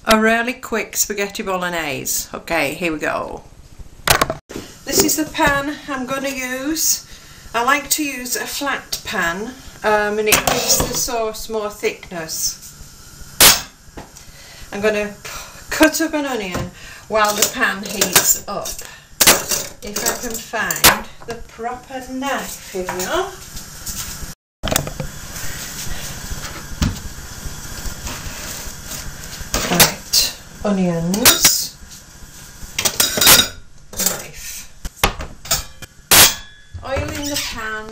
A really quick spaghetti bolognese. Okay, here we go. This is the pan I'm going to use. I like to use a flat pan and it gives the sauce more thickness. I'm going to cut up an onion while the pan heats up. If I can find the proper knife here. Right, onions, knife, oil in the pan,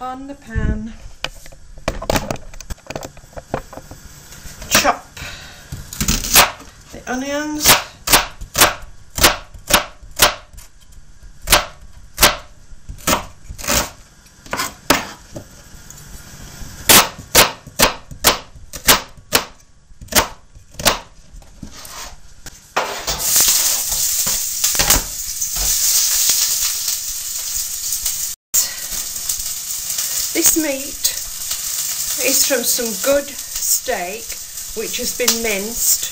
on the pan, chop the onions, this meat is from some good steak which has been minced,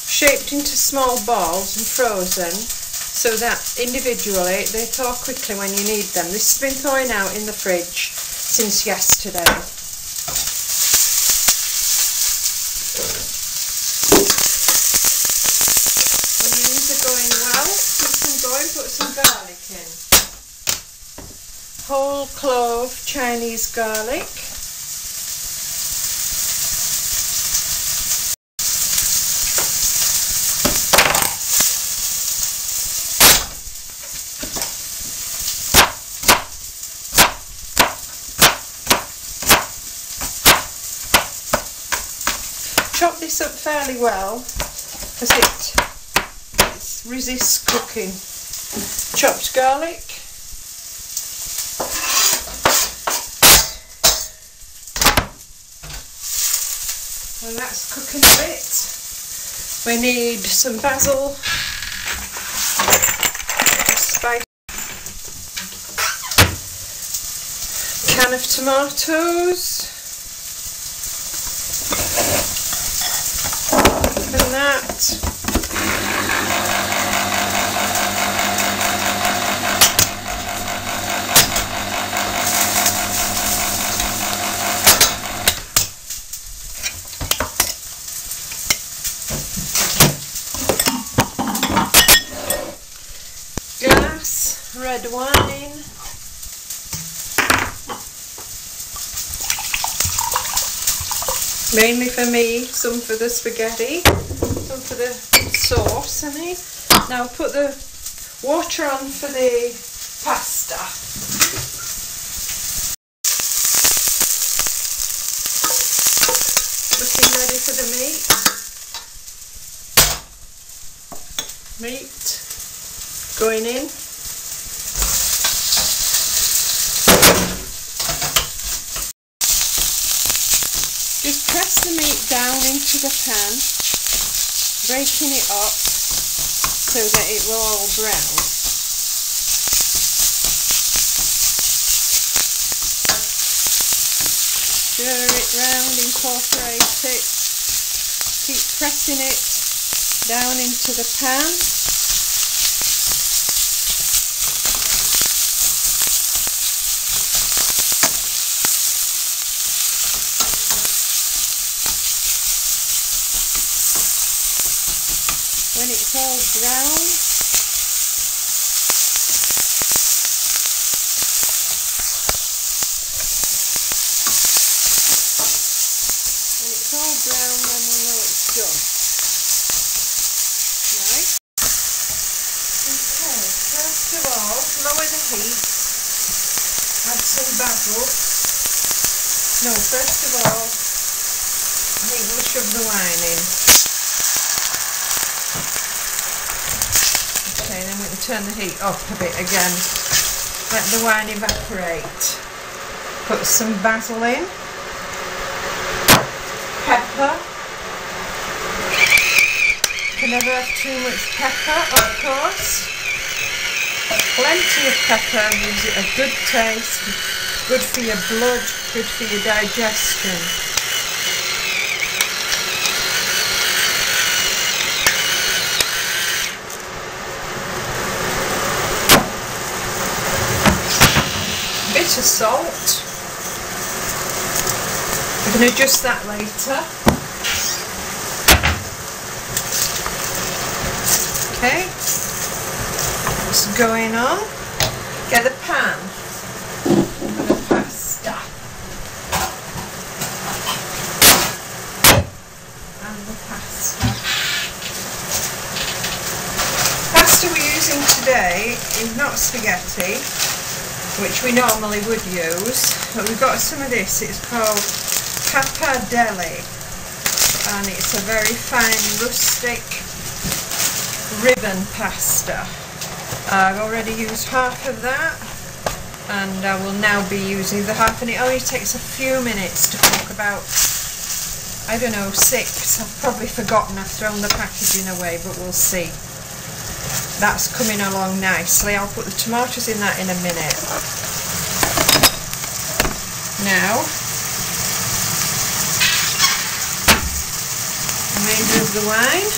shaped into small balls and frozen so that individually they thaw quickly when you need them. This has been thawing out in the fridge since yesterday. Onions are going well, keep them going, put some garlic in. Whole clove Chinese garlic, chop this up fairly well because it resists cooking. Chopped garlic, and that's cooking a bit. We need some basil, spice, can of tomatoes, and that. Glass red wine, mainly for me, some for the spaghetti, some for the sauce. I mean, now put the water on for the pasta. Looking ready for the meat. Meat going in. Just press the meat down into the pan, breaking it up so that it will all brown. Stir it round, incorporate it, keep pressing it down into the pan. When it's all brown, then we know it's done. Right? Okay, first of all, lower the heat, add some basil. No, first of all, I think we'll shove the wine in. Okay, then we can turn the heat off a bit again. Let the wine evaporate. Put some basil in. Pepper. You can never have too much pepper, of course. Plenty of pepper gives it a good taste, good for your blood, good for your digestion. Bit of salt. We can adjust that later. Okay, what's going on? Get the pan for the pasta and the pasta. Pasta we're using today is not spaghetti, which we normally would use, but we've got some of this. It's called pappardelle, and it's a very fine rustic ribbon pasta. I've already used half of that, and I will now be using the half, and it only takes a few minutes to cook, about, I don't know, 6. I've probably forgotten, I've thrown the packaging away, but we'll see. That's coming along nicely. I'll put the tomatoes in that in a minute. Now, the remainder of the wine.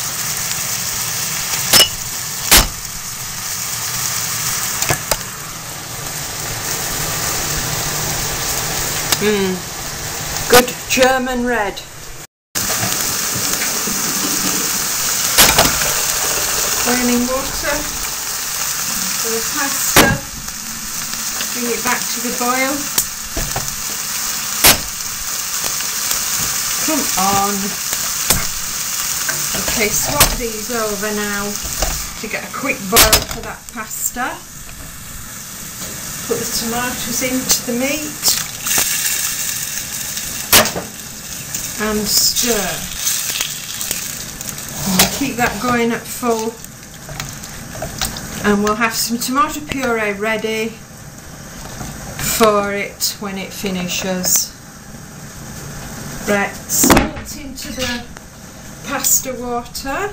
Good German red. Boiling water for the pasta. Bring it back to the boil. Come on. Okay, swap these over now to get a quick boil for that pasta. Put the tomatoes into the meat and stir. And keep that going at full, and we'll have some tomato puree ready for it when it finishes. Right, salt into the pasta water.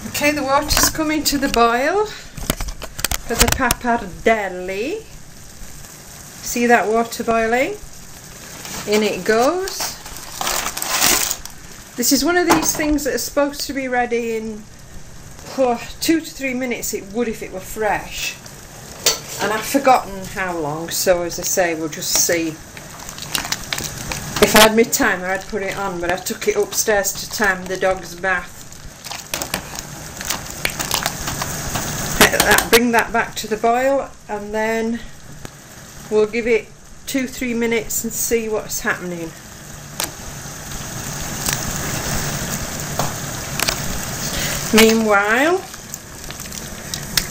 Okay, the water's coming to the boil for the pappardelle. See that water boiling? In it goes. This is one of these things that are supposed to be ready in 2 to 3 minutes. It would if it were fresh. And I've forgotten how long, so as I say, we'll just see. If I had my timer, I'd put it on, but I took it upstairs to time the dog's bath. Bring that back to the boil, and then we'll give it 2-3 minutes and see what's happening. Meanwhile,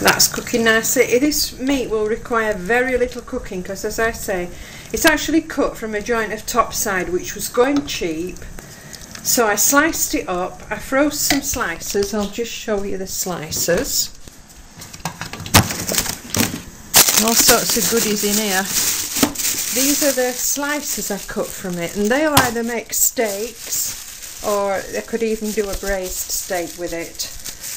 that's cooking nicely. This meat will require very little cooking because, as I say, it's actually cut from a joint of topside which was going cheap. So I sliced it up. I froze some slices. I'll just show you the slices. All sorts of goodies in here. These are the slices I cut from it, and they'll either make steaks, or they could even do a braised steak with it.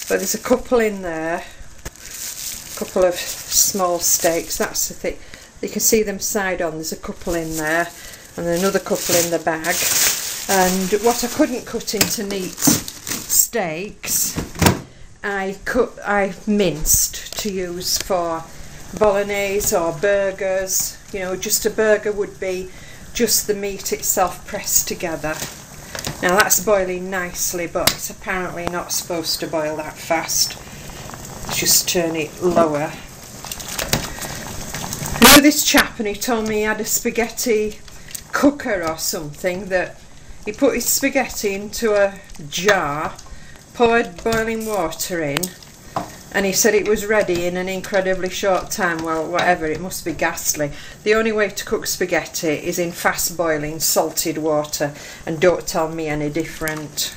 But there's a couple in there, a couple of small steaks. That's the thing. You can see them side on. There's a couple in there, and another couple in the bag. And what I couldn't cut into neat steaks, I minced to use for Bolognese or burgers. You know, just a burger would be just the meat itself pressed together. Now that's boiling nicely, but it's apparently not supposed to boil that fast. Just turn it lower. I know this chap, and he told me he had a spaghetti cooker or something, that he put his spaghetti into a jar, poured boiling water in, and he said it was ready in an incredibly short time. Well, whatever, it must be ghastly. The only way to cook spaghetti is in fast boiling salted water, and don't tell me any different.